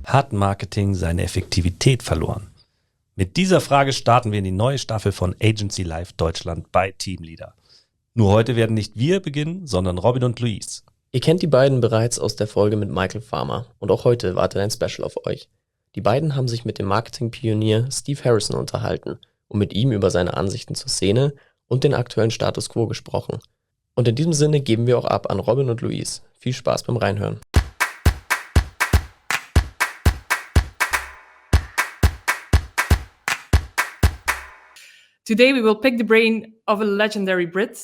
Hat Marketing seine Effektivität verloren? Mit dieser Frage starten wir in die neue Staffel von Agency Live Deutschland bei Teamleader. Nur heute werden nicht wir beginnen, sondern Robin und Luis. Ihr kennt die beiden bereits aus der Folge mit Michael Farmer und auch heute wartet ein Special auf euch. Die beiden haben sich mit dem Marketingpionier Steve Harrison unterhalten und mit ihm über seine Ansichten zur Szene und den aktuellen Status quo gesprochen. Und in diesem Sinne geben wir auch ab an Robin und Luis. Viel Spaß beim Reinhören. Today we will pick the brain of a legendary Brit,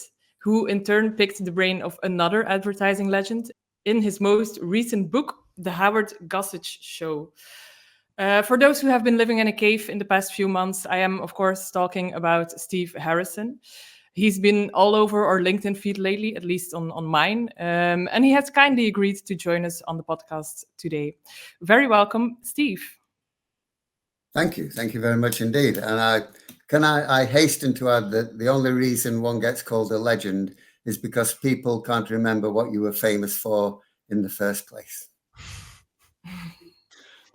who in turn picked the brain of another advertising legend in his most recent book, The Howard Gossage Show. For those who have been living in a cave in the past few months, I am of course talking about Steve Harrison. He's been all over our LinkedIn feed lately, at least on mine, and he has kindly agreed to join us on the podcast today. Very welcome, Steve. Thank you very much indeed. And I hasten to add that the only reason one gets called a legend is because people can't remember what you were famous for in the first place.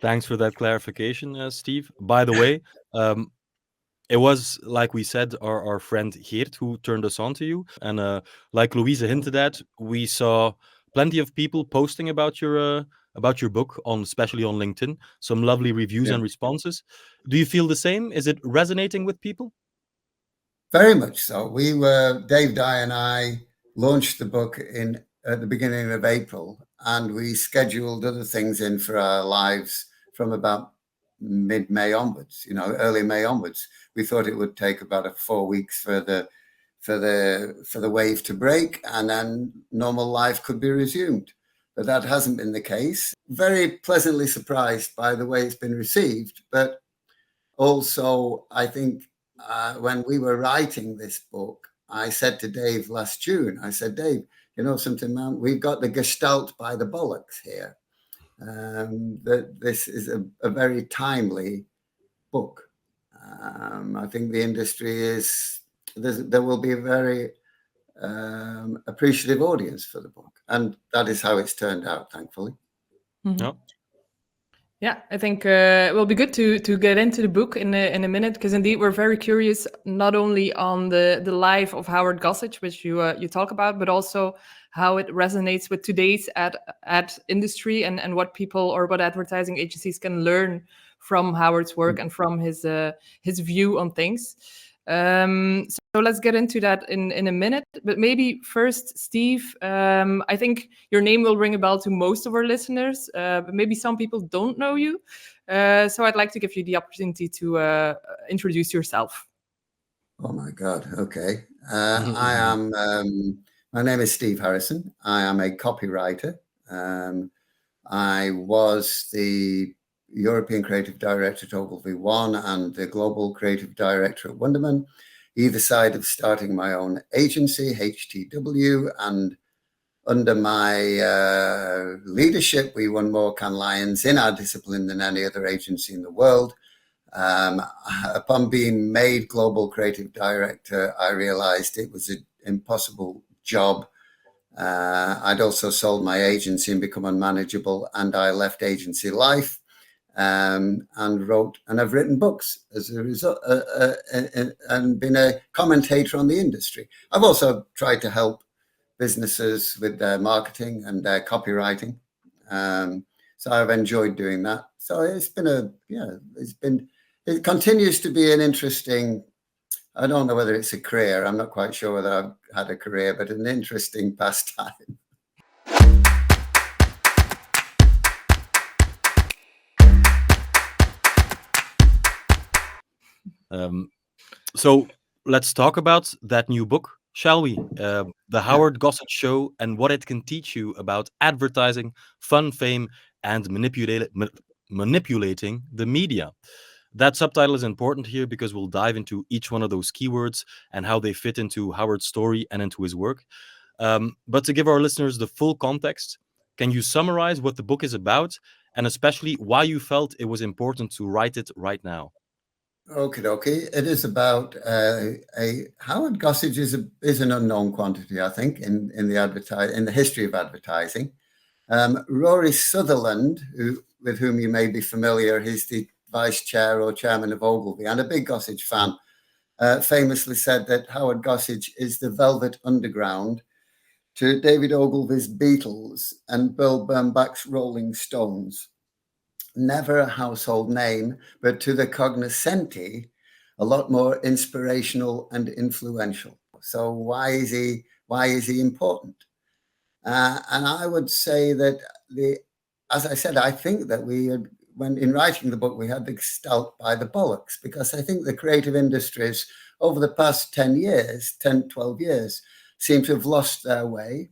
Thanks for that clarification, Steve. By the way, it was, like we said, our friend Geert who turned us on to you. And like Louisa hinted at, we saw plenty of people posting about your book, especially on LinkedIn. Some lovely reviews and responses. Do you feel the same? Is it resonating with people? Very much so. Dave Dye and I launched the book at the beginning of April, and we scheduled other things in for our lives from about mid-May onwards, early May onwards. We thought it would take about 4 weeks for the wave to break, and then normal life could be resumed. But that hasn't been the case. Very pleasantly surprised by the way it's been received. But also, I think when we were writing this book, I said to Dave last June, Dave, something, man, we've got the gestalt by the bollocks here. That this is a very timely book. I think the industry there will be a very appreciative audience for the book, and that is how it's turned out, thankfully. Mm-hmm. Yeah, I think it will be good to get into the book in a minute, because indeed we're very curious not only on the life of Howard Gossage, which you talk about, but also how it resonates with today's ad industry and what people or what advertising agencies can learn from Howard's work and from his view on things. So let's get into that in a minute. But maybe first, Steve, I think your name will ring a bell to most of our listeners, but maybe some people don't know you. So I'd like to give you the opportunity to introduce yourself. Oh my God. Okay. My name is Steve Harrison. I am a copywriter. I was the European Creative Director at Ogilvy One and the Global Creative Director at Wunderman, either side of starting my own agency, HTW, and under my leadership, we won more Cannes Lions in our discipline than any other agency in the world. Upon being made Global Creative Director, I realized it was an impossible job. I'd also sold my agency and become unmanageable, and I left agency life. And I've written books as a result, and been a commentator on the industry. I've also tried to help businesses with their marketing and their copywriting. So I've enjoyed doing that. So it continues to be an interesting, I don't know whether it's a career. I'm not quite sure whether I've had a career, but an interesting pastime. So let's talk about that new book, shall we? The Howard Gossage Show and what it can teach you about advertising, fun, fame, and manipulating the media. That subtitle is important here because we'll dive into each one of those keywords and how they fit into Howard's story and into his work. But to give our listeners the full context, can you summarize what the book is about and especially why you felt it was important to write it right now? Okay. It is about Howard Gossage is an unknown quantity, I think, in the history of advertising. Rory Sutherland, with whom you may be familiar, he's the vice chair or chairman of Ogilvy and a big Gossage fan, famously said that Howard Gossage is the Velvet Underground to David Ogilvy's Beatles and Bill Bernbach's Rolling Stones. Never a household name, but to the cognoscenti, a lot more inspirational and influential. So why is he important? And I would say that as I said, I think that when in writing the book, we had the gestalt by the bollocks, because I think the creative industries over the past 10, 12 years, seem to have lost their way,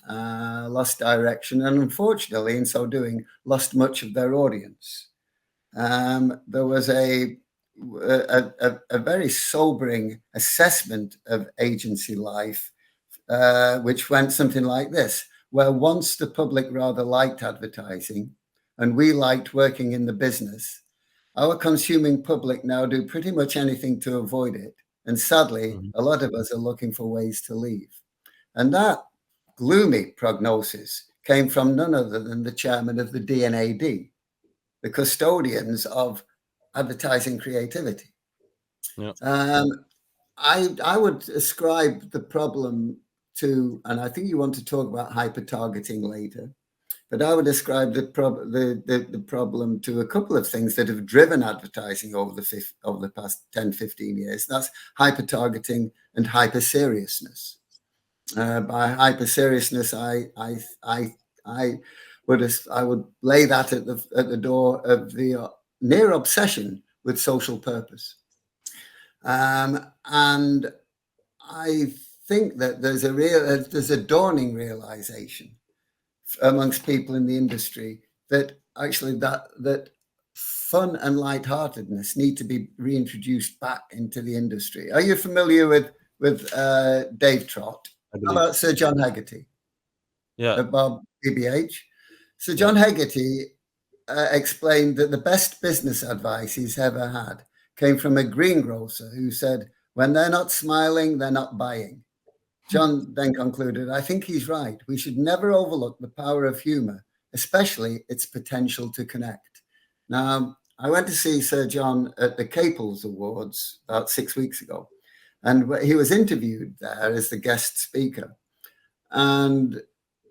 lost direction, and unfortunately, in so doing, lost much of their audience. There was a very sobering assessment of agency life, which went something like this, where once the public rather liked advertising and we liked working in the business, our consuming public now do pretty much anything to avoid it. And sadly, a lot of us are looking for ways to leave. And that gloomy prognosis came from none other than the chairman of the D&AD, the custodians of advertising creativity. Yeah. I would ascribe the problem to, and I think you want to talk about hyper-targeting later, but I would ascribe the problem to a couple of things that have driven advertising over the past 10, 15 years. That's hyper-targeting and hyper-seriousness. By hyper-seriousness, I would lay that at the door of the near obsession with social purpose. And I think that there's a dawning realization amongst people in the industry that actually that fun and lightheartedness need to be reintroduced back into the industry. Are you familiar with Dave Trott? How about Sir John Hegarty? Yeah. About BBH. Sir John Hegarty explained that the best business advice he's ever had came from a greengrocer who said, when they're not smiling, they're not buying. John then concluded, I think he's right. We should never overlook the power of humor, especially its potential to connect. Now, I went to see Sir John at the Caples Awards about 6 weeks ago, and he was interviewed there as the guest speaker. And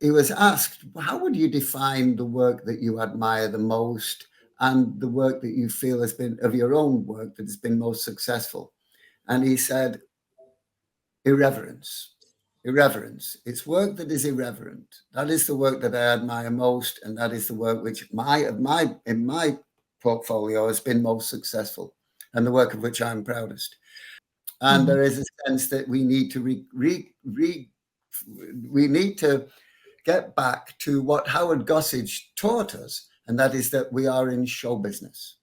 he was asked, how would you define the work that you admire the most and the work that you feel has been of your own work that has been most successful? And he said, irreverence. It's work that is irreverent. That is the work that I admire most, and that is the work which in my portfolio has been most successful, and the work of which I'm proudest. And there is a sense that we need to we need to get back to what Howard Gossage taught us, and that is that we are in show business.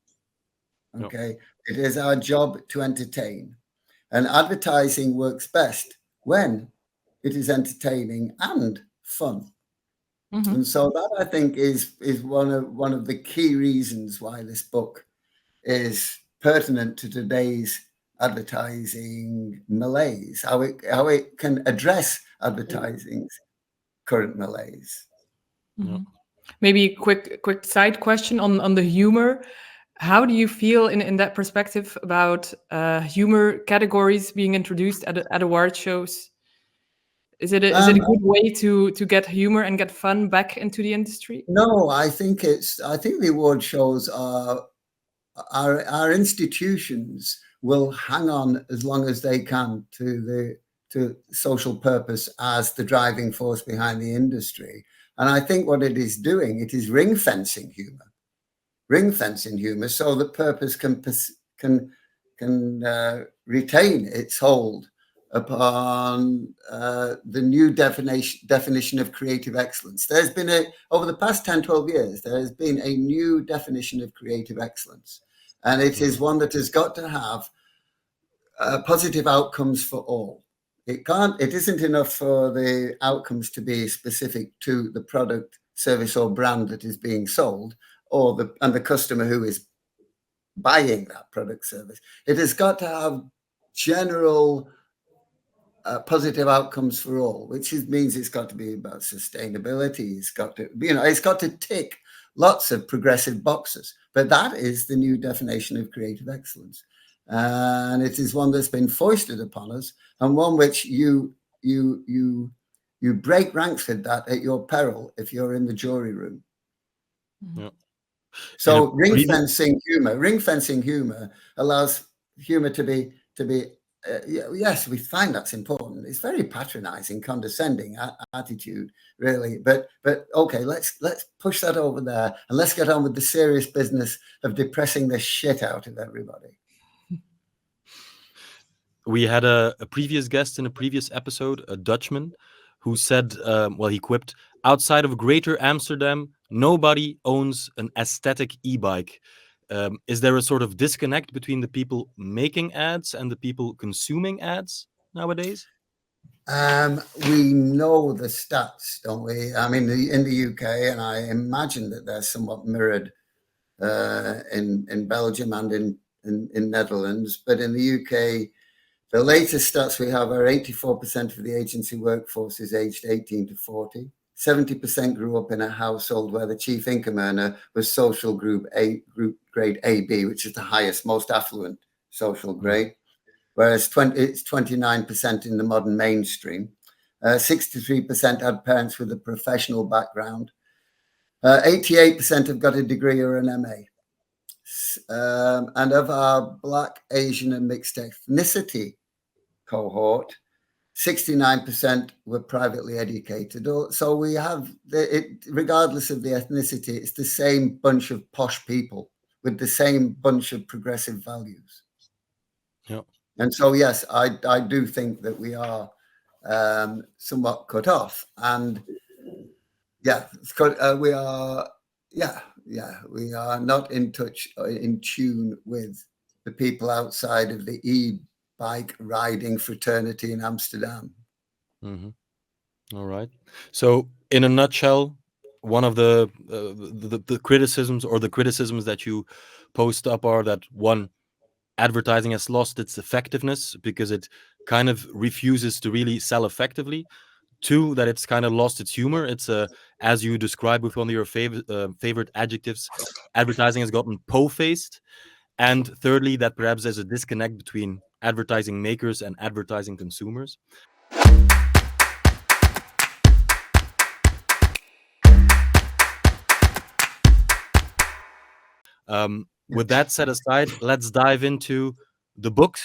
Okay, It is our job to entertain, and advertising works best when it is entertaining and fun. And so that, I think, is one of the key reasons why this book is pertinent to today's advertising malaise, how it can address advertising's current malaise. Maybe a quick side question on the humor. How do you feel in that perspective about humor categories being introduced at award shows? Is it a good way to get humor and get fun back into the industry? No, I think the award shows are our institutions will hang on as long as they can to social purpose as the driving force behind the industry. And I think what it is doing, it is ring fencing humor, so that purpose can retain its hold upon the new definition of creative excellence. There's been over the past 10, 12 years, there has been a new definition of creative excellence. And it is one that has got to have positive outcomes for all. It isn't enough for the outcomes to be specific to the product, service, or brand that is being sold, and the customer who is buying that product service. It has got to have general positive outcomes for all, which means it's got to be about sustainability. It's got to, it's got to tick lots of progressive boxes. But that is the new definition of creative excellence, and it is one that's been foisted upon us, and one which you break ranks with that at your peril if you're in the jury room. Yeah. So ring fencing humor allows humor to be. Yes, we find that's important. It's very patronizing, condescending attitude, really. But okay, let's push that over there and let's get on with the serious business of depressing the shit out of everybody. We had a previous guest in a previous episode, a Dutchman, who said, he quipped, outside of Greater Amsterdam, nobody owns an aesthetic e-bike. Is there a sort of disconnect between the people making ads and the people consuming ads nowadays? We know the stats, don't we? I mean, in the UK, and I imagine that they're somewhat mirrored in Belgium and in Netherlands. But in the UK, the latest stats we have are 84% of the agency workforce is aged 18 to 40. 70% grew up in a household where the chief income earner was social group grade AB, which is the highest, most affluent social grade, whereas it's 29% in the modern mainstream. 63% had parents with a professional background. 88% have got a degree or an MA. And of our Black, Asian, and mixed ethnicity cohort, 69% were privately educated. So we have, regardless of the ethnicity, it's the same bunch of posh people with the same bunch of progressive values. Yeah. And so, yes, I do think that we are somewhat cut off. And we are not in touch, in tune with the people outside of the bike riding fraternity in Amsterdam. Mm-hmm. All right. So, in a nutshell, one of the criticisms or the criticisms that you post up are that, one, advertising has lost its effectiveness because it kind of refuses to really sell effectively. Two, that it's kind of lost its humor. It's as you described with one of your favorite adjectives, advertising has gotten po-faced. And thirdly, that perhaps there's a disconnect between advertising makers and advertising consumers. With that set aside, let's dive into the book,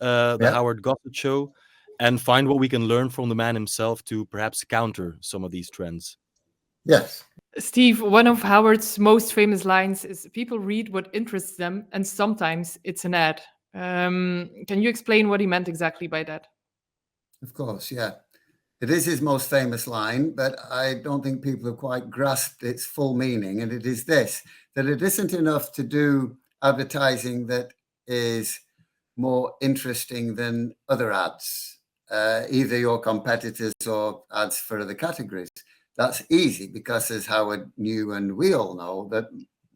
the Howard Gossage Show, and find what we can learn from the man himself to perhaps counter some of these trends. Yes. Steve, one of Howard's most famous lines is, people read what interests them, and sometimes it's an ad. Can you explain what he meant exactly by that? Of course, yeah. It is his most famous line, but I don't think people have quite grasped its full meaning. And it is this, that it isn't enough to do advertising that is more interesting than other ads, either your competitors or ads for other categories. That's easy because, as Howard knew and we all know, that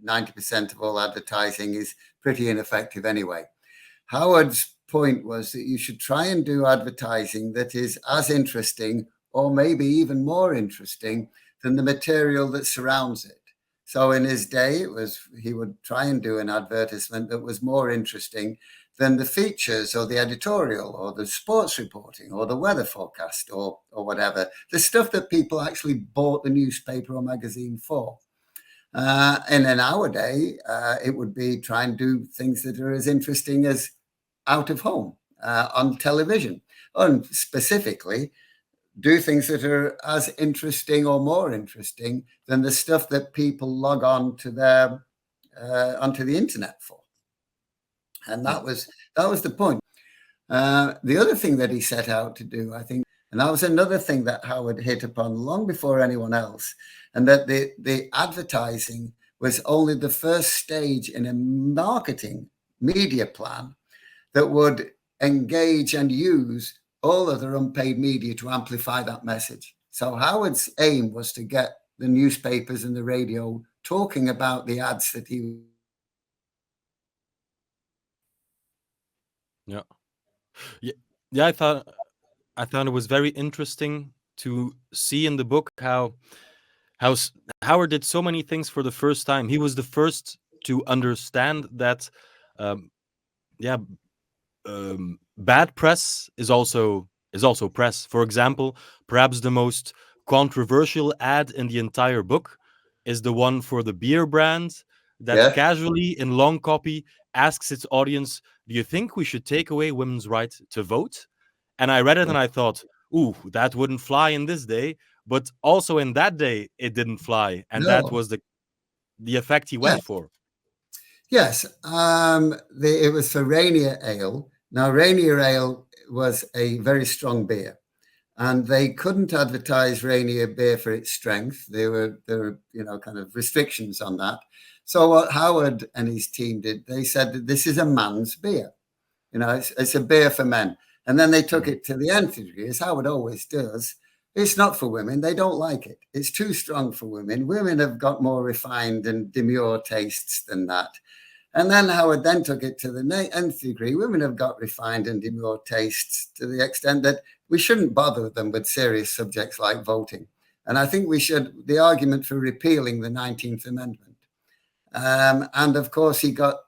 90% of all advertising is pretty ineffective anyway. Howard's point was that you should try and do advertising that is as interesting or maybe even more interesting than the material that surrounds it. So in his day, he would try and do an advertisement that was more interesting than the features or the editorial or the sports reporting or the weather forecast or whatever, the stuff that people actually bought the newspaper or magazine for. And in our day, it would be try and do things that are as interesting as out of home on television, and specifically do things that are as interesting or more interesting than the stuff that people log on to their onto the internet for. And that was the point. The other thing that he set out to do, I think, and that was another thing that Howard hit upon long before anyone else, and that the advertising was only the first stage in a marketing media plan that would engage and use all other unpaid media to amplify that message. So Howard's aim was to get the newspapers and the radio talking about the ads that he... Yeah, I thought I found it was very interesting to see in the book how Howard did so many things for the first time. He was the first to understand that, um, yeah, bad press is also press. For example, perhaps the most controversial ad in the entire book is the one for the beer brand that Yeah. casually in long copy asks its audience, "Do you think we should take away women's right to vote?" And I read it and I thought, "Ooh, that wouldn't fly in this day." But also in that day, it didn't fly, and that No. was the effect he Yeah. went for. Yes. It was for Rainier Ale. Now, Rainier Ale was a very strong beer, and they couldn't advertise Rainier beer for its strength. There were kind of restrictions on that. So what Howard and his team did, they said that this is a man's beer. It's a beer for men. And then they took it to the nth degree, as Howard always does. It's not for women. They don't like it. It's too strong for women. Women have got more refined and demure tastes than that. And then Howard then took it to the nth degree. Women have got refined and demure tastes to the extent that we shouldn't bother them with serious subjects like voting. And I think we should, the argument for repealing the 19th Amendment. And of course, he got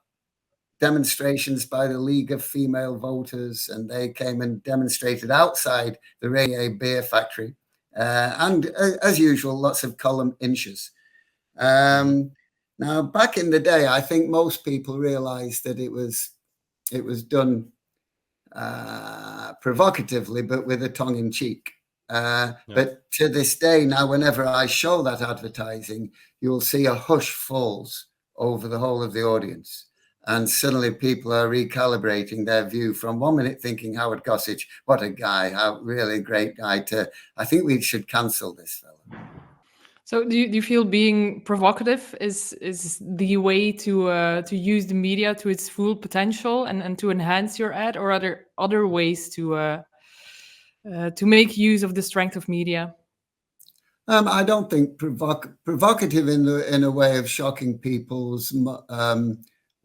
demonstrations by the League of Female Voters, and they came and demonstrated outside the Rainier beer factory. And as usual, lots of column inches. Now, back in the day, I think most people realized that it was done provocatively, but with a tongue in cheek. But to this day, now, whenever I show that advertising, you'll see a hush falls over the whole of the audience. And suddenly people are recalibrating their view from 1 minute thinking Howard Gossage, what a guy, how really great guy, to I think we should cancel this fellow. So do you feel being provocative is the way to use the media to its full potential and to enhance your ad, or are there other ways to make use of the strength of media? I don't think provocative in a way of shocking people's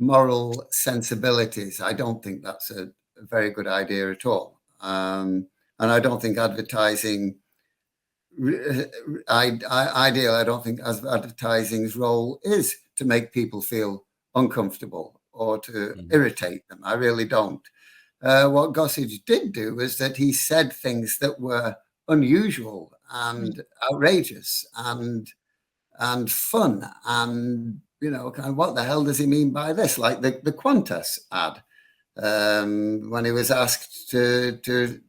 moral sensibilities. I don't think that's a very good idea at all. And I don't think advertising ideal. I don't think advertising's role is to make people feel uncomfortable or to irritate them. I really don't. What Gossage did do was that he said things that were unusual and outrageous and fun, and kind of, what the hell does he mean by this? Like the Qantas ad, when he was asked to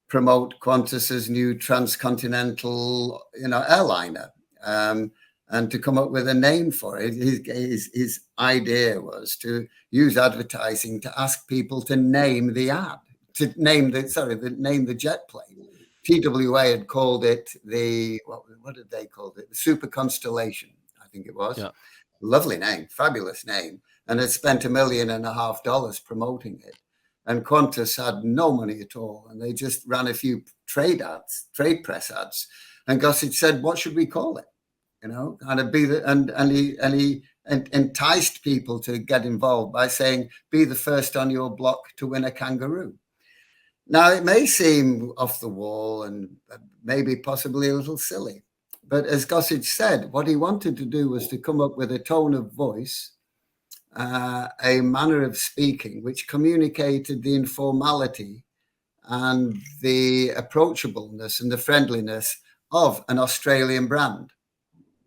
promote Qantas's new transcontinental airliner, and to come up with a name for it. His idea was to use advertising to ask people to name the ad, to name the jet plane. TWA had called it what did they call it? The Super Constellation, I think it was. Yeah. Lovely name, fabulous name, and had spent $1.5 million promoting it. And Qantas had no money at all, and they just ran a few trade press ads. And Gossage said, "What should we call it?" Kind of he enticed people to get involved by saying, "Be the first on your block to win a kangaroo." Now, it may seem off the wall and maybe possibly a little silly, but as Gossage said, what he wanted to do was to come up with a tone of voice, a manner of speaking which communicated the informality and the approachableness and the friendliness of an Australian brand.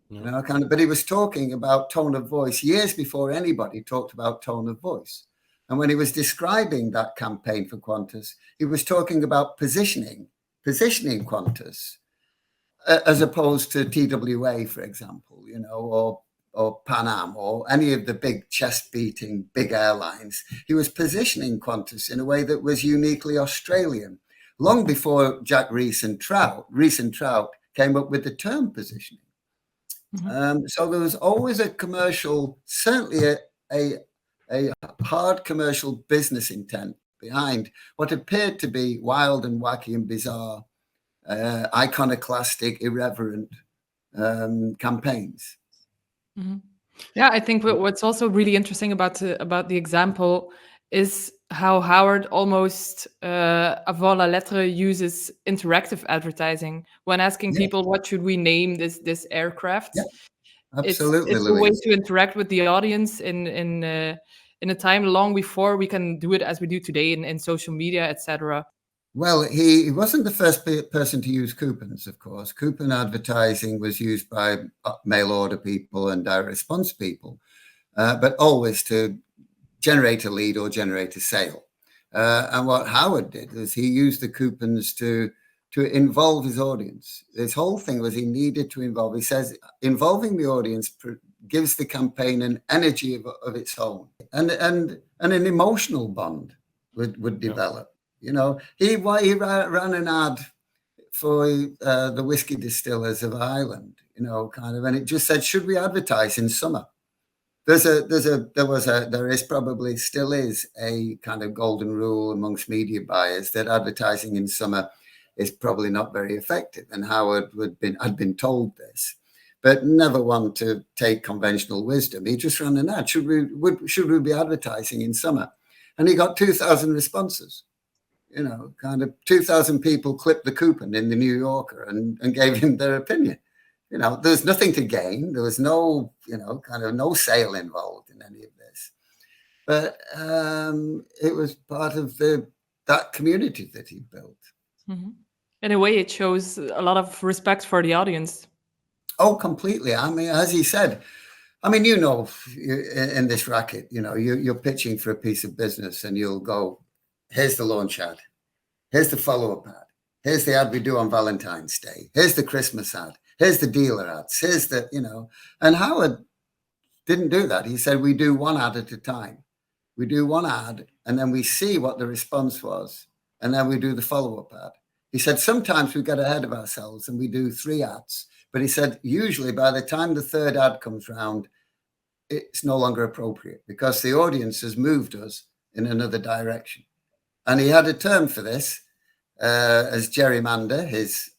But he was talking about tone of voice years before anybody talked about tone of voice. And when he was describing that campaign for Qantas, he was talking about positioning Qantas, as opposed to TWA, for example, or Pan Am, or any of the big chest-beating big airlines. He was positioning Qantas in a way that was uniquely Australian, long before Jack Rees and Trout came up with the term positioning. So there was always a commercial, certainly a hard commercial business intent behind what appeared to be wild and wacky and bizarre, iconoclastic, irreverent campaigns. Mm-hmm. Yeah, I think what's also really interesting about the example is how Howard almost avant la lettre uses interactive advertising when asking Yeah, people what should we name this aircraft. yeah, absolutely, It's a way Louise. to interact with the audience in a time long before we can do it as we do today in social media, etc. Well, he wasn't the first person to use coupons, of course. Coupon advertising was used by mail order people and direct response people, but always to generate a lead or generate a sale. And what Howard did was he used the coupons to involve his audience. His whole thing was he needed to involve. He says involving the audience gives the campaign an energy of its own, and an emotional bond would develop. You know, he ran an ad for the whiskey distillers of Ireland, you know, kind of, and it just said, should we advertise in summer? There is probably still is a kind of golden rule amongst media buyers that advertising in summer is probably not very effective. And Howard had been told this, but never one to take conventional wisdom. He just ran an ad. Should we be advertising in summer? And he got 2,000 responses. You know, kind of 2,000 people clipped the coupon in the New Yorker and gave him their opinion. You know, there's nothing to gain. There was no, you know, kind of no sale involved in any of this. But it was part of that community that he built. Mm-hmm. In a way, it shows a lot of respect for the audience. Oh, completely. I mean, as he said, I mean, you know, in this racket, you know, you're pitching for a piece of business and you'll go, here's the launch ad. Here's the follow-up ad. Here's the ad we do on Valentine's Day. Here's the Christmas ad. Here's the dealer ads. Here's the, you know, and Howard didn't do that. He said, we do one ad at a time. We do one ad and then we see what the response was. And then we do the follow-up ad. He said, sometimes we get ahead of ourselves and we do 3 ads. But he said, usually by the time the 3rd ad comes round, it's no longer appropriate because the audience has moved us in another direction. And he had a term for this, as Gerrymander, his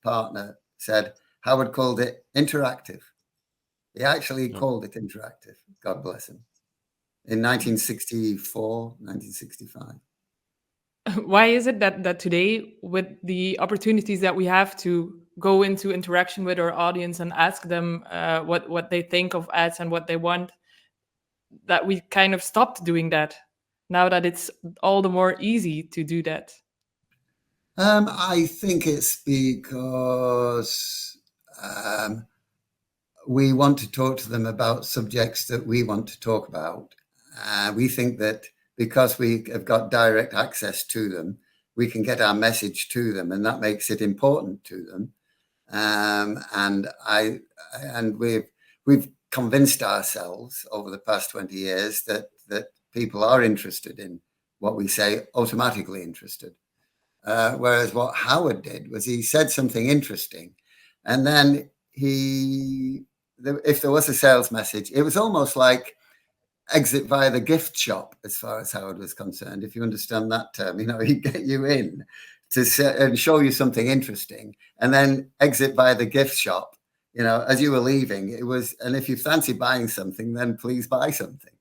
partner, said. Howard called it interactive. He actually called it interactive. God bless him. In 1964, 1965. Why is it that today, with the opportunities that we have to go into interaction with our audience and ask them what they think of ads and what they want, that we kind of stopped doing that now that it's all the more easy to do that? I think it's because we want to talk to them about subjects that we want to talk about. We think that because we have got direct access to them, we can get our message to them, and that makes it important to them. And we've convinced ourselves over the past 20 years that people are interested in what we say, automatically interested. Whereas what Howard did was he said something interesting, and then if there was a sales message, it was almost like exit via the gift shop as far as Howard was concerned. If you understand that term, you know, he'd get you in and show you something interesting, and then exit via the gift shop, you know, as you were leaving. It was, and if you fancy buying something, then please buy something,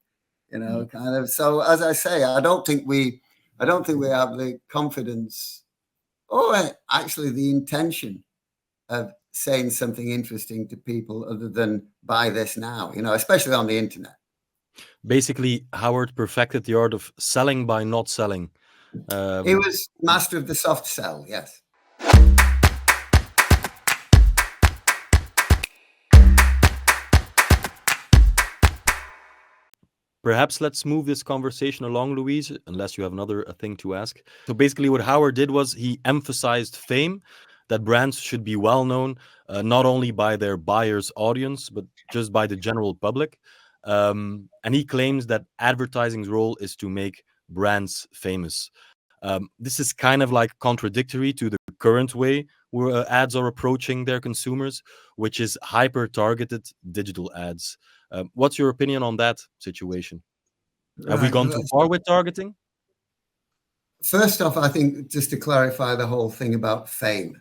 you know, kind of. So as I say, I don't think we have the confidence or actually the intention of saying something interesting to people other than buy this now, you know, especially on the internet. Basically, Howard perfected the art of selling by not selling. He was master of the soft sell, yes. Perhaps let's move this conversation along, Louise, unless you have another thing to ask. So basically what Howard did was he emphasized fame, that brands should be well known, not only by their buyers' audience, but just by the general public. And he claims that advertising's role is to make brands famous. This is kind of like contradictory to the current way where ads are approaching their consumers, which is hyper-targeted digital ads. What's your opinion on that situation? Have we gone too far with targeting? First off, I think just to clarify the whole thing about fame,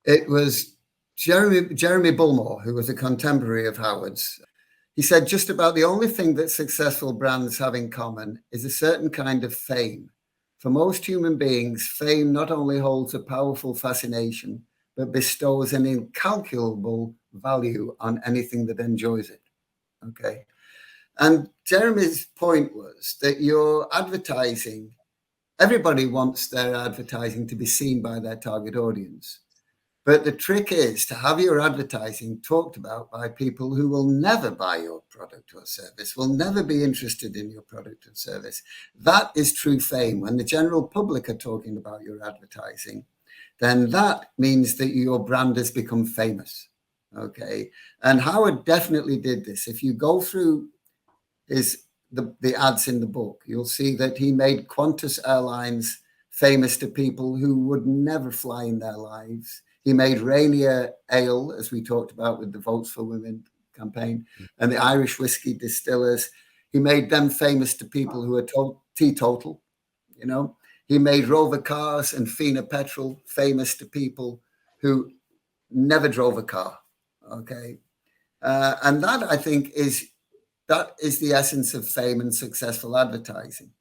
it was Jeremy Bullmore, who was a contemporary of Howard's. He said just about the only thing that successful brands have in common is a certain kind of fame. For most human beings, fame not only holds a powerful fascination, but bestows an incalculable value on anything that enjoys it. Okay. And Jeremy's point was that your advertising, everybody wants their advertising to be seen by their target audience. But the trick is to have your advertising talked about by people who will never buy your product or service, will never be interested in your product or service. That is true fame. When the general public are talking about your advertising, then that means that your brand has become famous. Okay. And Howard definitely did this. If you go through the ads in the book, you'll see that he made Qantas Airlines famous to people who would never fly in their lives. He made Rainier Ale, as we talked about with the Votes for Women campaign, and the Irish whiskey distillers. He made them famous to people who are teetotal, you know. He made Rover Cars and Fina Petrol famous to people who never drove a car, okay? And that, I think, is the essence of fame and successful advertising.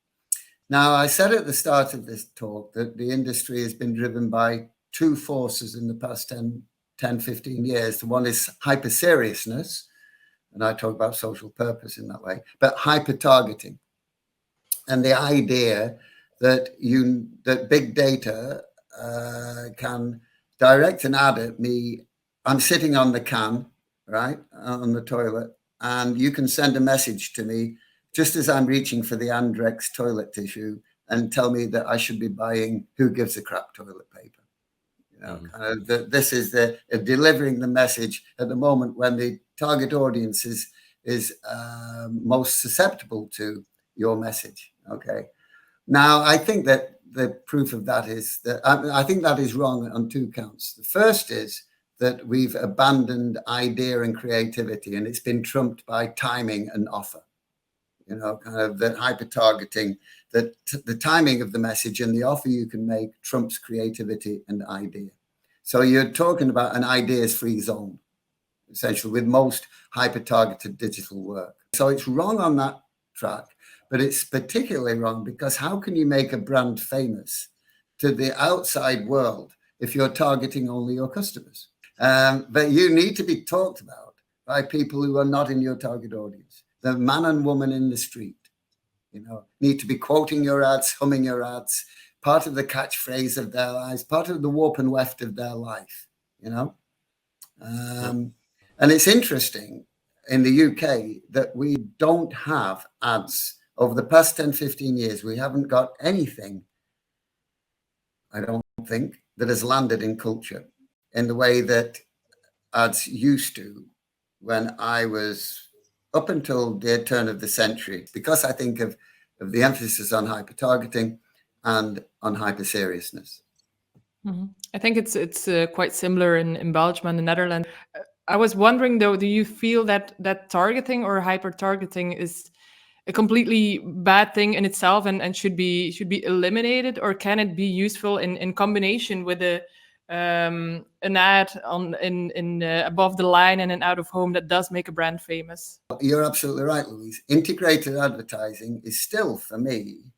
Now, I said at the start of this talk that the industry has been driven by two forces in the past 10, 15 years. The one is hyperseriousness, and I talk about social purpose in that way, but hyper-targeting. And the idea that big data can direct an ad at me. I'm sitting on the can, right, on the toilet, and you can send a message to me just as I'm reaching for the Andrex toilet tissue and tell me that I should be buying Who Gives a Crap toilet paper. You know, this is delivering the message at the moment when the target audience is most susceptible to your message. Okay. Now, I think that the proof of that is that I think that is wrong on two counts. The first is that we've abandoned idea and creativity, and it's been trumped by timing and offer. You know, kind of the hyper-targeting, that the timing of the message and the offer you can make trumps creativity and idea. So you're talking about an ideas-free zone, essentially, with most hyper-targeted digital work. So it's wrong on that track, but it's particularly wrong because how can you make a brand famous to the outside world if you're targeting only your customers? But you need to be talked about by people who are not in your target audience. The man and woman in the street, you know, need to be quoting your ads, humming your ads, part of the catchphrase of their lives, part of the warp and weft of their life, you know. And it's interesting in the UK that we don't have ads. Over the past 10, 15 years, we haven't got anything, I don't think, that has landed in culture in the way that ads used to when I was up until the turn of the century, because I think of the emphasis on hyper-targeting and on hyper-seriousness. Mm-hmm. I think it's quite similar in Belgium and the Netherlands. I was wondering, though, do you feel that targeting or hyper-targeting is a completely bad thing in itself and should be eliminated, or can it be useful in combination with an ad in above the line and an out of home that does make a brand famous? You're absolutely right, Louise. Integrated advertising is still, for me,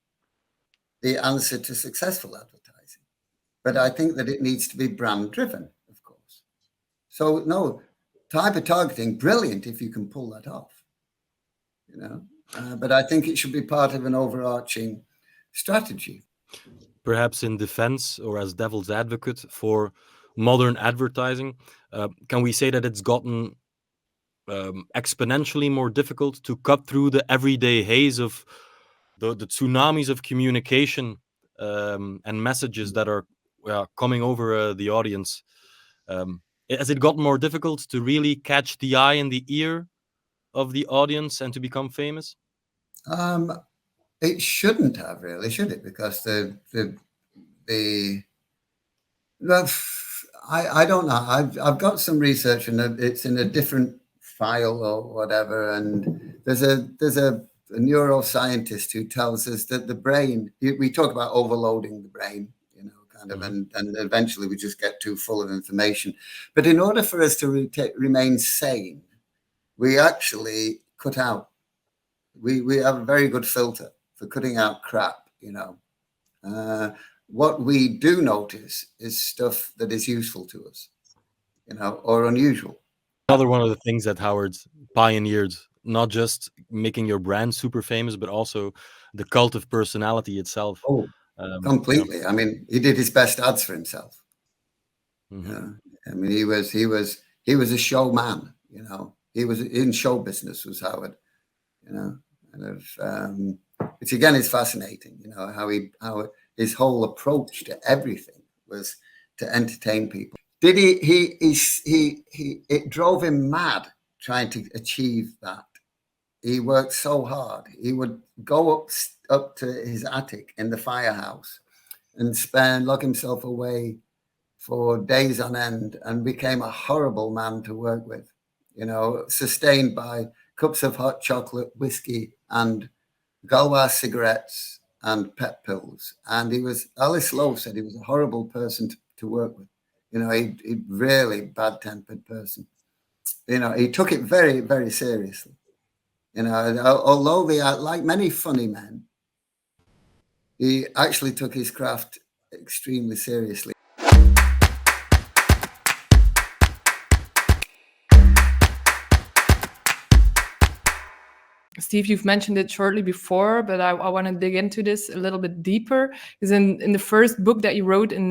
the answer to successful advertising. But I think that it needs to be brand driven, of course. So no, hyper-targeting, brilliant if you can pull that off, you know. But I think it should be part of an overarching strategy. Perhaps in defense or as devil's advocate for modern advertising, can we say that it's gotten exponentially more difficult to cut through the everyday haze of the tsunamis of communication and messages that are coming over the audience? Has it gotten more difficult to really catch the eye and the ear of the audience and to become famous? It shouldn't have, really, should it? Because I don't know. I've got some research, and it's in a different file or whatever. And there's a neuroscientist who tells us that the brain. We talk about overloading the brain, you know, kind of, and eventually we just get too full of information. But in order for us to remain sane, we actually cut out. We have a very good filter for cutting out crap, What we do notice is stuff that is useful to us, or unusual. Another one of the things that Howard pioneered, not just making your brand super famous, but also the cult of personality itself. Oh, completely. I mean, he did his best ads for himself. I mean, he was a showman. He was in show business. Was Howard. Which again is fascinating. How his whole approach to everything was to entertain people. Did it drove him mad trying to achieve that. He worked so hard. He would go up to his attic in the firehouse and lock himself away for days on end, and became a horrible man to work with, sustained by cups of hot chocolate, whiskey, and Gauloises cigarettes and pep pills. And Alice Lowe said he was a horrible person to work with. He really bad-tempered person. He took it very, very seriously. Although they are like many funny men, he actually took his craft extremely seriously. Steve, you've mentioned it shortly before, but I want to dig into this a little bit deeper. Because in the first book that you wrote in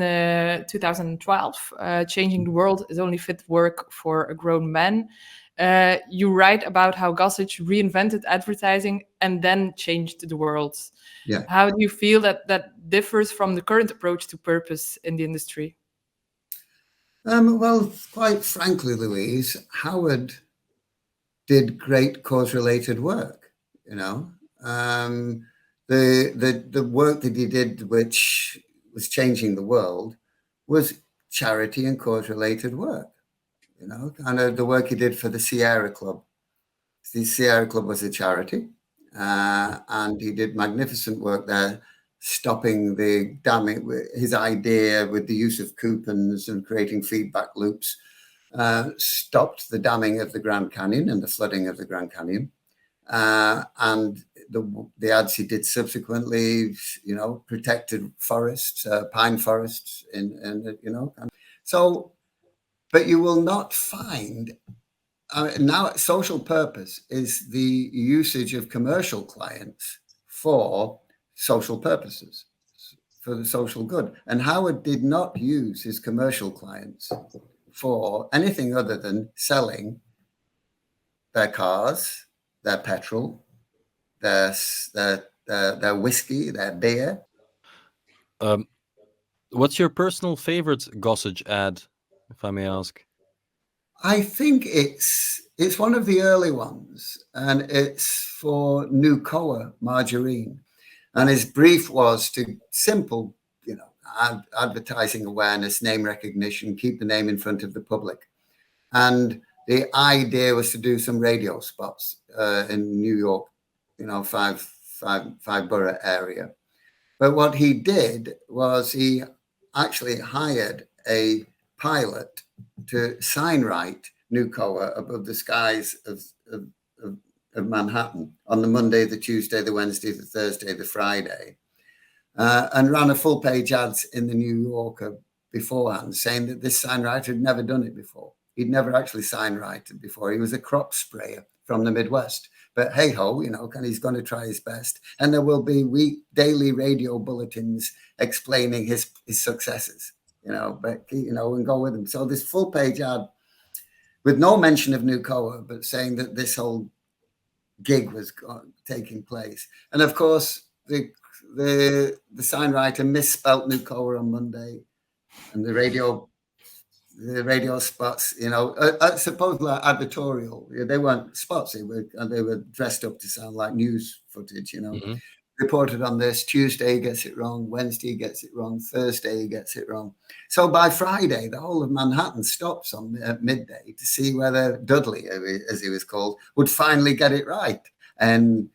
2012, Changing the World is Only Fit Work for a Grown Man, you write about how Gossage reinvented advertising and then changed the world. Yeah. How do you feel that differs from the current approach to purpose in the industry? Well, quite frankly, Louise, Howard did great cause-related work. The work that he did, which was changing the world, was charity and cause-related work. Kind of the work he did for the Sierra Club. The Sierra Club was a charity, and he did magnificent work there, stopping the damming. His idea with the use of coupons and creating feedback loops stopped the damming of the Grand Canyon and the flooding of the Grand Canyon. And the ads he did subsequently, protected forests, pine forests, So, but you will not find, now social purpose is the usage of commercial clients for social purposes, for the social good. And Howard did not use his commercial clients for anything other than selling their cars, their petrol, their whiskey, their beer. What's your personal favorite Gossage ad, if I may ask? I think it's one of the early ones, and it's for Nucoa margarine. And his brief was to simple, advertising awareness, name recognition, keep the name in front of the public. And the idea was to do some radio spots in New York, five borough area. But what he did was he actually hired a pilot to signwrite Nucoa above the skies of Manhattan on the Monday, the Tuesday, the Wednesday, the Thursday, the Friday, and ran a full page ads in the New Yorker beforehand, saying that this signwriter had never done it before. He'd never actually signwritten before. He was a crop sprayer from the Midwest. But hey ho, he's going to try his best. And there will be daily radio bulletins explaining his successes, and go with him. So this full page ad with no mention of Nucoa, but saying that this whole gig was taking place. And of course, the signwriter misspelt Nucoa on Monday, and the radio spots, supposedly advertorial. They weren't spots. They were dressed up to sound like news footage. Mm-hmm. Reported on this. Tuesday he gets it wrong. Wednesday he gets it wrong. Thursday he gets it wrong. So by Friday, the whole of Manhattan stops at midday to see whether Dudley, as he was called, would finally get it right. And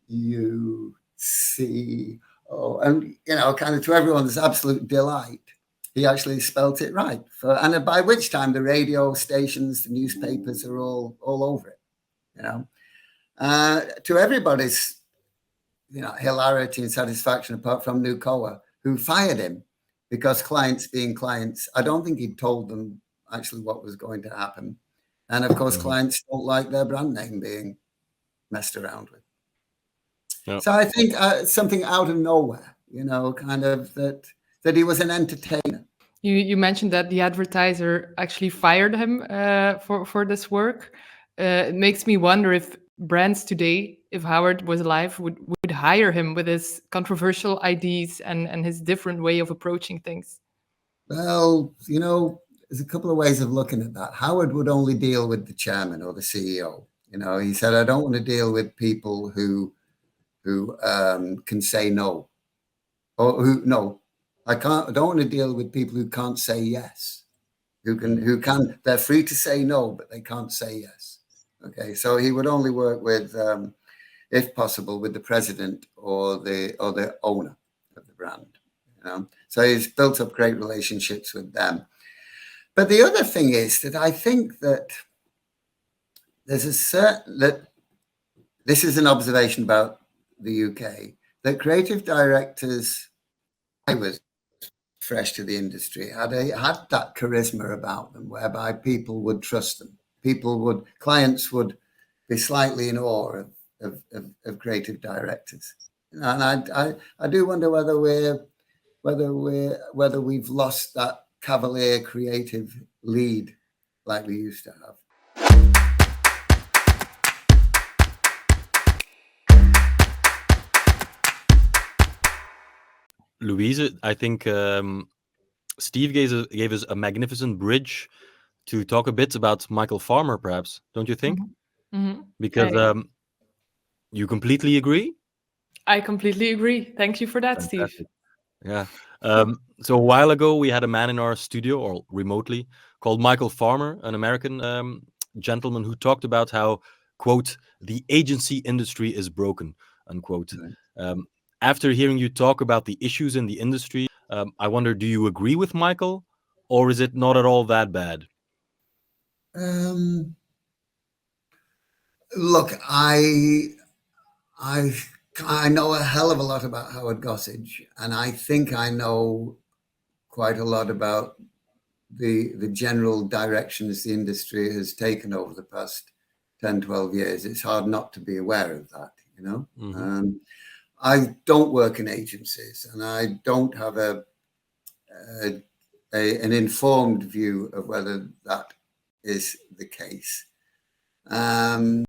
you see, kind of to everyone's absolute delight, he actually spelt it right. And by which time the radio stations, the newspapers are all over it, to everybody's hilarity and satisfaction, apart from Nukoa, who fired him because clients being clients, I don't think he'd told them actually what was going to happen. And of course, clients don't like their brand name being messed around with. Yep. So I think something out of nowhere, kind of that he was an entertainer. You mentioned that the advertiser actually fired him for this work. It makes me wonder if brands today, if Howard was alive, would hire him with his controversial ideas and his different way of approaching things. Well, there's a couple of ways of looking at that. Howard would only deal with the chairman or the CEO. He said, I don't want to deal with people who can say no, or I don't want to deal with people who can't say yes, who can, they're free to say no, but they can't say yes. Okay. So he would only work with, if possible, with the president or the owner of the brand, So he's built up great relationships with them. But the other thing is that I think that there's that this is an observation about the UK, that creative directors, I was fresh to the industry, had that charisma about them whereby people would trust them. Clients would be slightly in awe of creative directors. And I do wonder whether we've lost that cavalier creative lead like we used to have. Louise, I think Steve gave us a magnificent bridge to talk a bit about Michael Farmer, perhaps, don't you think? Mm-hmm. Because you completely agree? I completely agree. Thank you for that, Fantastic. Steve. Yeah. So a while ago, we had a man in our studio, or remotely, called Michael Farmer, an American gentleman who talked about how, quote, the agency industry is broken, unquote. Right. After hearing you talk about the issues in the industry, I wonder, do you agree with Michael, or is it not at all that bad? Look, I know a hell of a lot about Howard Gossage, and I think I know quite a lot about the general directions the industry has taken over the past 10, 12 years. It's hard not to be aware of that, I don't work in agencies, and I don't have an informed view of whether that is the case. I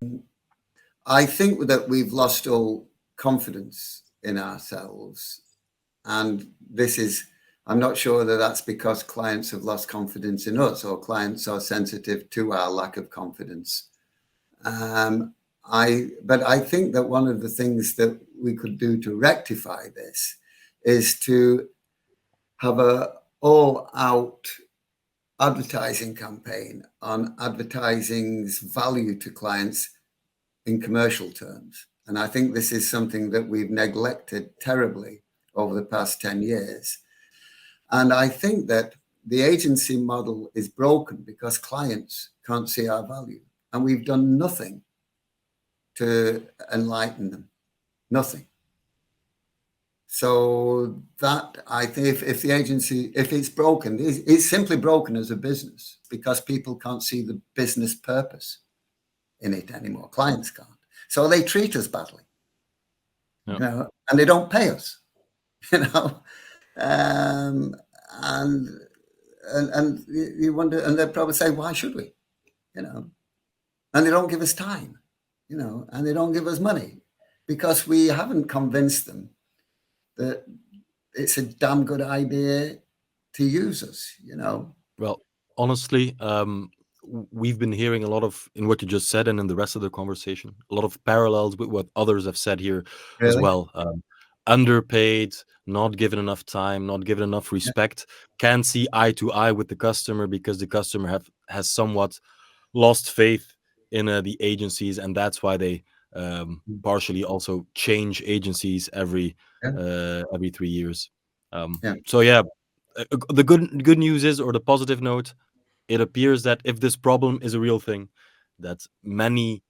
think that we've lost all confidence in ourselves, and I'm not sure that that's because clients have lost confidence in us or clients are sensitive to our lack of confidence. But I think that one of the things that we could do to rectify this is to have an all-out advertising campaign on advertising's value to clients in commercial terms. And I think this is something that we've neglected terribly over the past 10 years. And I think that the agency model is broken because clients can't see our value. And we've done nothing to enlighten them. Nothing. So that, I think, if the agency, if it's broken, it's simply broken as a business because people can't see the business purpose in it anymore. Clients can't. So they treat us badly, and they don't pay us, and you wonder, and they'll probably say, why should we, and they don't give us time, and they don't give us money because we haven't convinced them that it's a damn good idea to use us, Well, honestly, we've been hearing a lot of, in what you just said and in the rest of the conversation, a lot of parallels with what others have said here as well. Underpaid, not given enough time, not given enough respect, can't see eye to eye with the customer because the customer has somewhat lost faith in the agencies, and that's why they partially also change agencies every 3 years. So the good news is, or the positive note, it appears that if this problem is a real thing, that many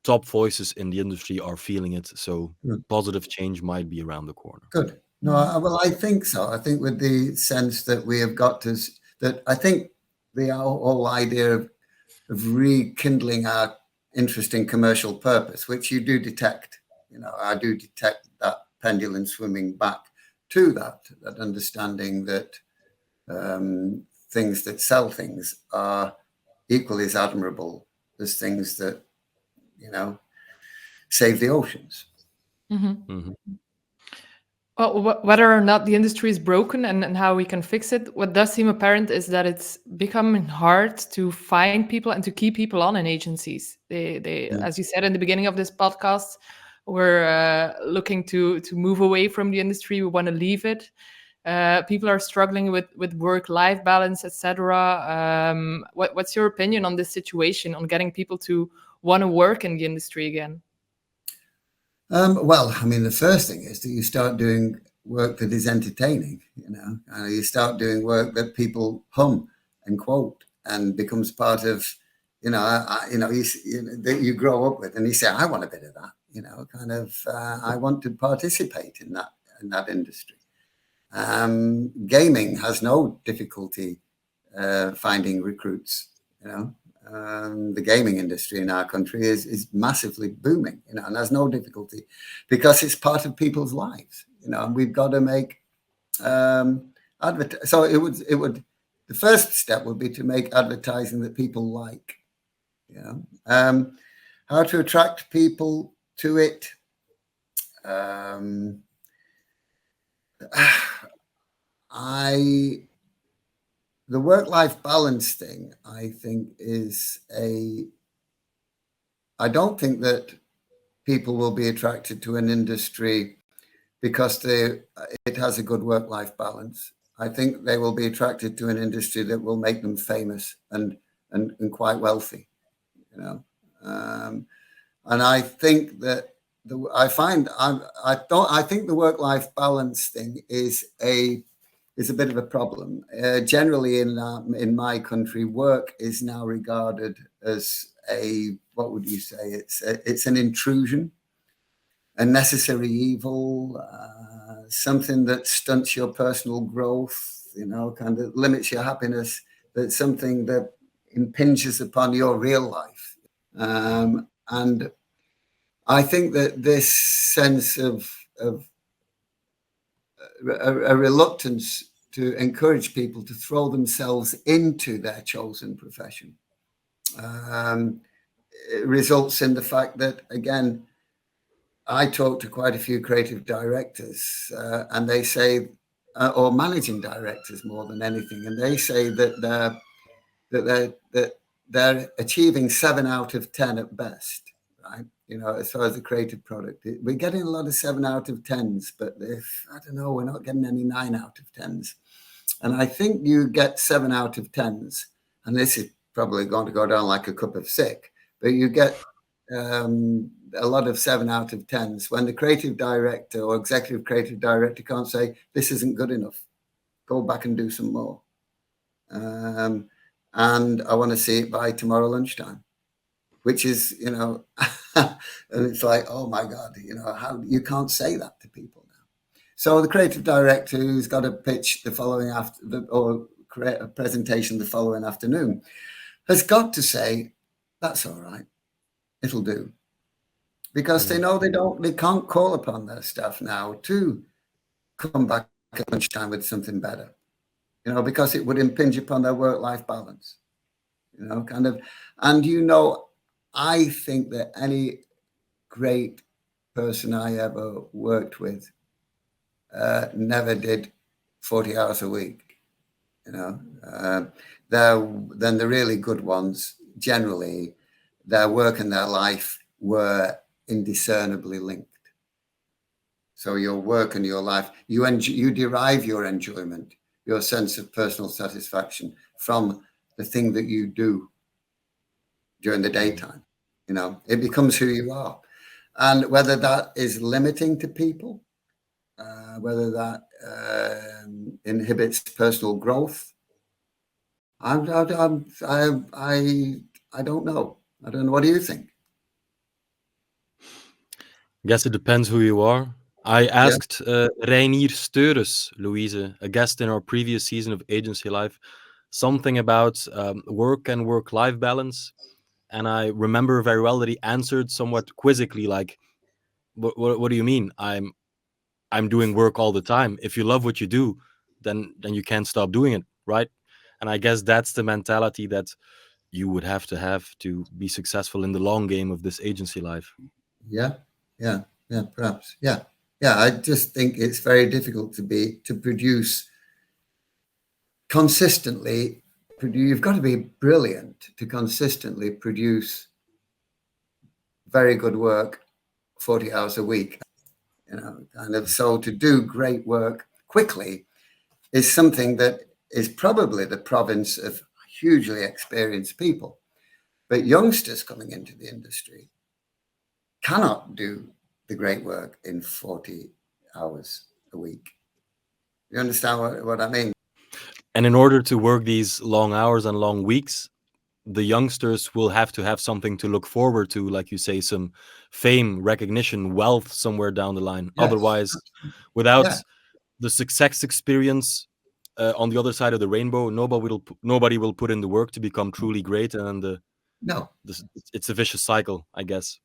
top voices in the industry are feeling it. So Mm. positive change might be around the corner. Good. No, well, I think so. I think with the sense that we have got to, that I think the whole idea of rekindling our interest in commercial purpose, which you do detect, I do detect that pendulum swimming back to that understanding that things that sell things are equally as admirable as things that, save the oceans. Mhm. Well, whether or not the industry is broken and how we can fix it, what does seem apparent is that it's becoming hard to find people and to keep people on in agencies. They, as you said in the beginning of this podcast, we're looking to move away from the industry. We want to leave it. People are struggling with work-life balance, etc. What's your opinion on this situation, on getting people to want to work in the industry again? Well, I mean, the first thing is that you start doing work that is entertaining, you start doing work that people hum and quote and becomes part of, that you grow up with, and you say, I want a bit of that, I want to participate in that industry. Gaming has no difficulty finding recruits, the gaming industry in our country is massively booming, and there's no difficulty because it's part of people's lives, and we've got to make so it would the first step would be to make advertising that people like, how to attract people to it. The work-life balance thing, I think, I don't think that people will be attracted to an industry because it has a good work-life balance. I think they will be attracted to an industry that will make them famous and quite wealthy, and I think that I think the work-life balance thing is a bit of a problem. Generally, in my country, work is now regarded as what would you say? It's an intrusion, a necessary evil, something that stunts your personal growth, kind of limits your happiness. That's something that impinges upon your real life, and I think that this sense of a reluctance to encourage people to throw themselves into their chosen profession results in the fact that, again, I talk to quite a few creative directors and they say, or managing directors more than anything, and they say that they're achieving 7 out of 10 at best, right? As far as the creative product, we're getting a lot of 7 out of 10s, but I don't know, we're not getting any 9 out of 10s. And I think you get 7 out of 10s, and this is probably going to go down like a cup of sick, but you get a lot of 7 out of 10s when the creative director or executive creative director can't say, this isn't good enough, go back and do some more. And I want to see it by tomorrow lunchtime, which is, and it's like, oh my God, how you can't say that to people now. So the creative director who's got to pitch the following or create a presentation the following afternoon has got to say, that's all right, it'll do. Because they know they can't call upon their staff now to come back at lunchtime with something better, because it would impinge upon their work-life balance, kind of. And, I think that any great person I ever worked with never did 40 hours a week, then the really good ones, generally, their work and their life were indiscernibly linked. So your work and your life, you derive your enjoyment, your sense of personal satisfaction from the thing that you do during the daytime. It becomes who you are. And whether that is limiting to people, whether that inhibits personal growth, I don't know. I don't know. What do you think? Guess it depends who you are. I asked Reinier Steures, Louise, a guest in our previous season of Agency Life, something about work and work-life balance. And I remember very well that he answered somewhat quizzically, like, what do you mean? I'm doing work all the time. If you love what you do, then you can't stop doing it, right? And I guess that's the mentality that you would have to be successful in the long game of this agency life. Yeah, perhaps. Yeah. I just think it's very difficult to produce consistently. You've got to be brilliant to consistently produce very good work 40 hours a week. So to do great work quickly is something that is probably the province of hugely experienced people. But youngsters coming into the industry cannot do the great work in 40 hours a week. You understand what I mean? And in order to work these long hours and long weeks, the youngsters will have to have something to look forward to, like you say, some fame, recognition, wealth somewhere down the line. Yes. Otherwise, without the success experience on the other side of the rainbow, nobody will put in the work to become truly great, and it's a vicious cycle, I guess.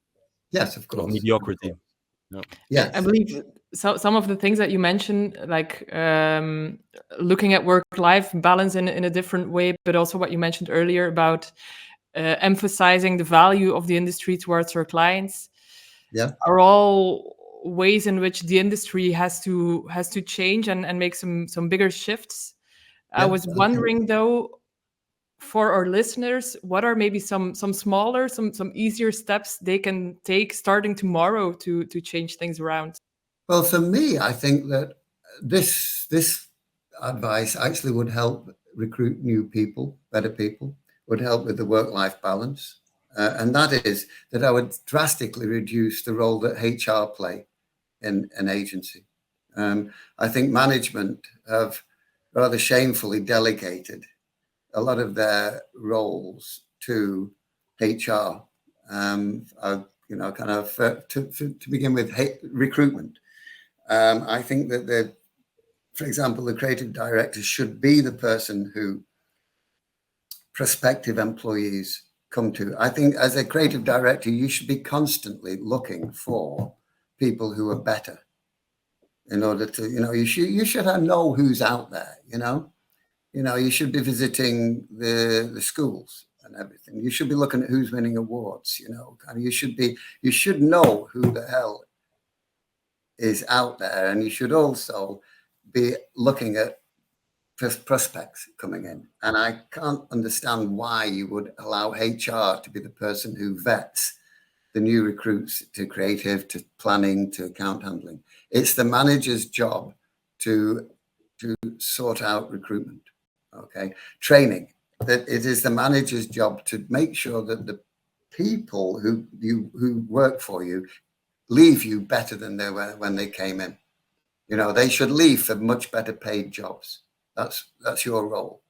Yes, of course. Of mediocrity. No. Yes. I believe some of the things that you mentioned, like looking at work-life balance in a different way, but also what you mentioned earlier about emphasizing the value of the industry towards our clients, are all ways in which the industry has to change and make some bigger shifts. I was wondering though, for our listeners, what are maybe some smaller, some easier steps they can take starting tomorrow to change things around? Well, for me, I think that this advice actually would help recruit new people, better people, would help with the work-life balance. And that is that I would drastically reduce the role that HR play in an agency. I think management have rather shamefully delegated a lot of their roles to HR, to begin with, recruitment. I think that for example, the creative director should be the person who prospective employees come to. I think as a creative director, you should be constantly looking for people who are better in order to, you should know who's out there, you should be visiting the schools and everything. You should be looking at who's winning awards, you should know who the hell is out there. And you should also be looking at prospects coming in. And I can't understand why you would allow HR to be the person who vets the new recruits to creative, to planning, to account handling. It's the manager's job to sort out recruitment. Okay, training. That it is the manager's job to make sure that the people who work for you leave you better than they were when they came in. They should leave for much better paid jobs. That's your role.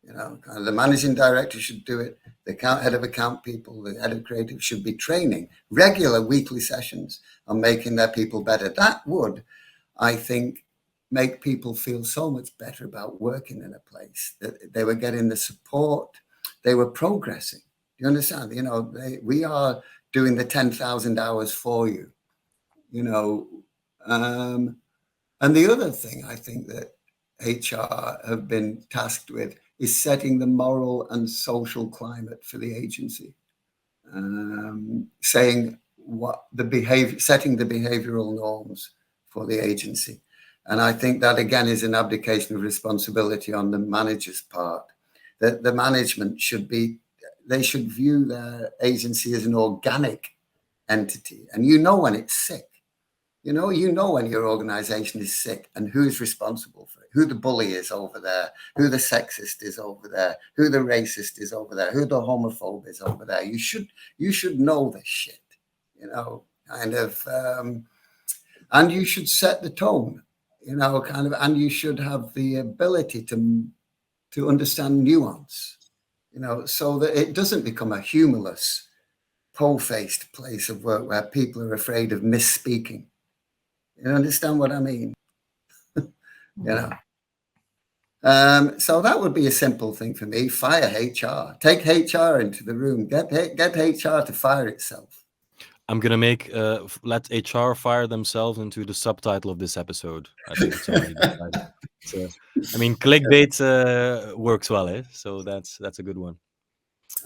The managing director should do it. The head of account people, the head of creative should be training regular weekly sessions on making their people better. That would, I think, make people feel so much better about working in a place, that they were getting the support, they were progressing. Do you understand? We are doing the 10,000 hours for you, and the other thing I think that HR have been tasked with is setting the moral and social climate for the agency, setting the behavioral norms for the agency. And I think that, again, is an abdication of responsibility on the manager's part, that the management they should view their agency as an organic entity. And when it's sick, when your organization is sick and who's responsible for it, who the bully is over there, who the sexist is over there, who the racist is over there, who the homophobe is over there. You should know this shit, and you should set the tone. And you should have the ability to understand nuance, so that it doesn't become a humorless pole-faced place of work where people are afraid of misspeaking. You understand what I mean? So that would be a simple thing for me. Fire HR. Take HR into the room. Get HR to fire itself. I'm gonna make let HR fire themselves into the subtitle of this episode. I think it's already decided. So, I mean, clickbait works well, eh? So that's a good one.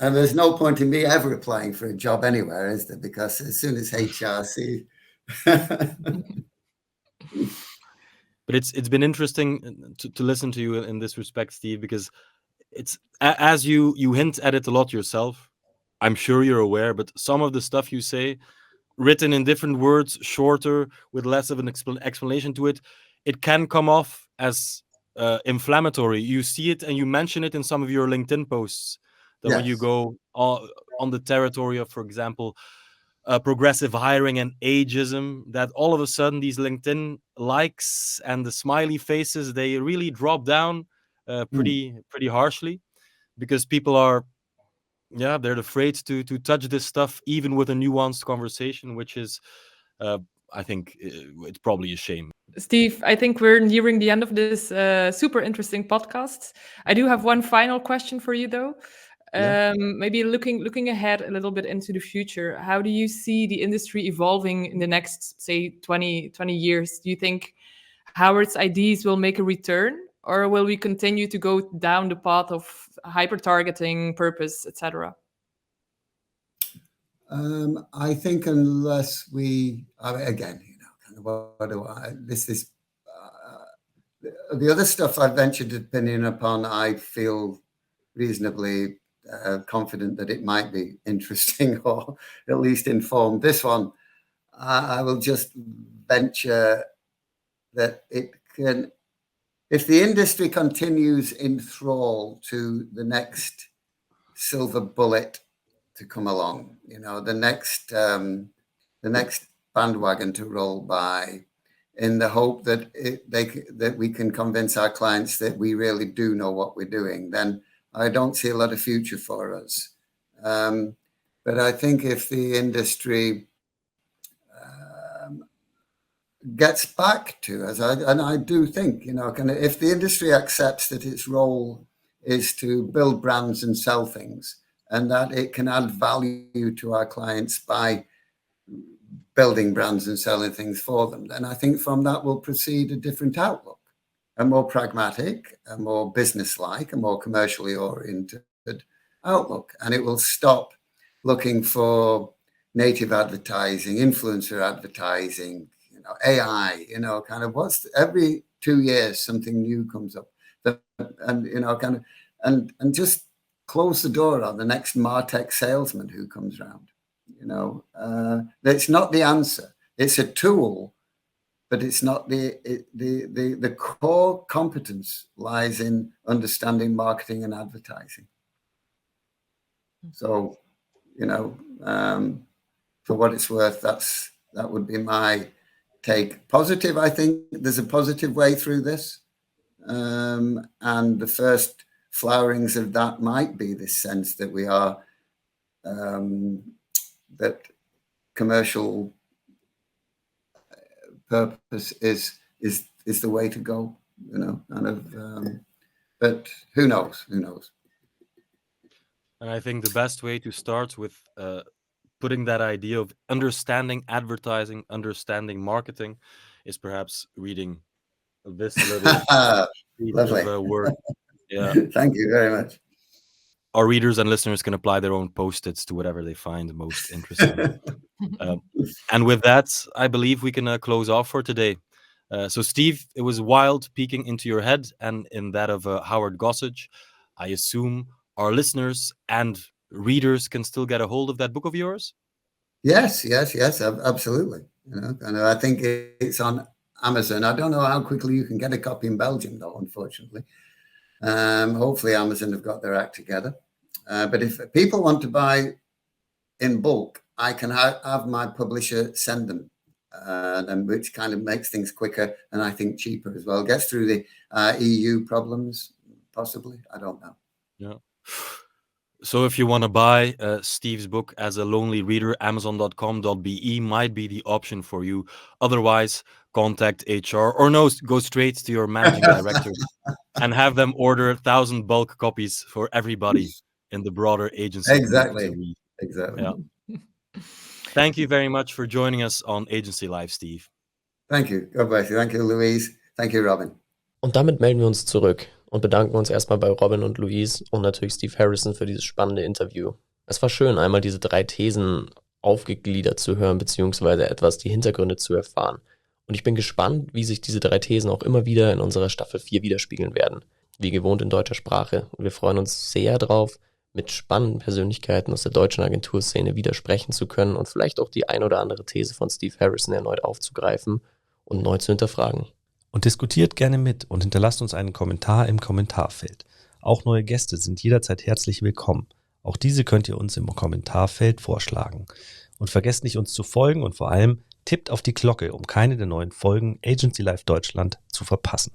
And there's no point in me ever applying for a job anywhere, is there? Because as soon as HR see. But it's been interesting to listen to you in this respect, Steve, because it's as you hint at it a lot yourself. I'm sure you're aware, but some of the stuff you say, written in different words, shorter, with less of an explanation to it, it can come off as inflammatory. You see it and you mention it in some of your LinkedIn posts. That when you go on the territory of, for example, progressive hiring and ageism, that all of a sudden these LinkedIn likes and the smiley faces, they really drop down pretty harshly, because people are they're afraid to touch this stuff even with a nuanced conversation, which is I think it's probably a shame. Steve, I think we're nearing the end of this super interesting podcast. I do have one final question for you, though. Maybe looking ahead a little bit into the future, how do you see the industry evolving in the next, say, 20 years? Do you think Howard's ideas will make a return, or will we continue to go down the path of hyper-targeting, purpose, etc.? I think unless we, again, kind of what do I, the other stuff I've ventured opinion upon, I feel reasonably confident that it might be interesting or at least informed. This one, I will just venture that it can, if the industry continues in thrall to the next silver bullet to come along, the next bandwagon to roll by, in the hope that that we can convince our clients that we really do know what we're doing, then I don't see a lot of future for us. But I think if the industry gets back to, and I do think, if the industry accepts that its role is to build brands and sell things, and that it can add value to our clients by building brands and selling things for them, then I think from that will proceed a different outlook, a more pragmatic, a more business-like, a more commercially oriented outlook. And it will stop looking for native advertising, influencer advertising, AI, kind of every 2 years something new comes up, and just close the door on the next MarTech salesman who comes around. That's not the answer. It's a tool, but it's not the core competence lies in understanding marketing and advertising. So, for what it's worth, that would be my take. Positive, I think there's a positive way through this. And the first flowerings of that might be this sense that we are, that commercial purpose is the way to go, but who knows? And I think the best way to start with putting that idea of understanding advertising, understanding marketing, is perhaps reading this little piece of work. Yeah. Thank you very much. Our readers and listeners can apply their own post-its to whatever they find most interesting. And with that, I believe we can close off for today. So, Steve, it was wild peeking into your head and in that of Howard Gossage. I assume our listeners and readers can still get a hold of that book of yours? Yes, absolutely. And I think it's on Amazon. I don't know how quickly you can get a copy in Belgium, though, unfortunately. Hopefully Amazon have got their act together. But if people want to buy in bulk, I can have my publisher send them, and which kind of makes things quicker and I think cheaper as well. Gets through the EU problems, possibly. I don't know. Yeah. So if you want to buy Steve's book as a lonely reader, amazon.com.be might be the option for you. Otherwise, contact HR or no, go straight to your managing director and have them order 1,000 bulk copies for everybody in the broader agency. Exactly. To read. Exactly. Yeah. Thank you very much for joining us on Agency Live, Steve. Thank you. God bless you. Thank you, Louise. Thank you, Robin. Und damit melden wir uns zurück und bedanken uns erstmal bei Robin und Louise und natürlich Steve Harrison für dieses spannende Interview. Es war schön, einmal diese 3 Thesen aufgegliedert zu hören, beziehungsweise etwas die Hintergründe zu erfahren. Und ich bin gespannt, wie sich diese 3 Thesen auch immer wieder in unserer Staffel 4 widerspiegeln werden. Wie gewohnt in deutscher Sprache. Und wir freuen uns sehr drauf, mit spannenden Persönlichkeiten aus der deutschen Agenturszene widersprechen zu können und vielleicht auch die ein oder andere These von Steve Harrison erneut aufzugreifen und neu zu hinterfragen. Und diskutiert gerne mit und hinterlasst uns einen Kommentar im Kommentarfeld. Auch neue Gäste sind jederzeit herzlich willkommen. Auch diese könnt ihr uns im Kommentarfeld vorschlagen. Und vergesst nicht, uns zu folgen und vor allem tippt auf die Glocke, um keine der neuen Folgen Agency Live Deutschland zu verpassen.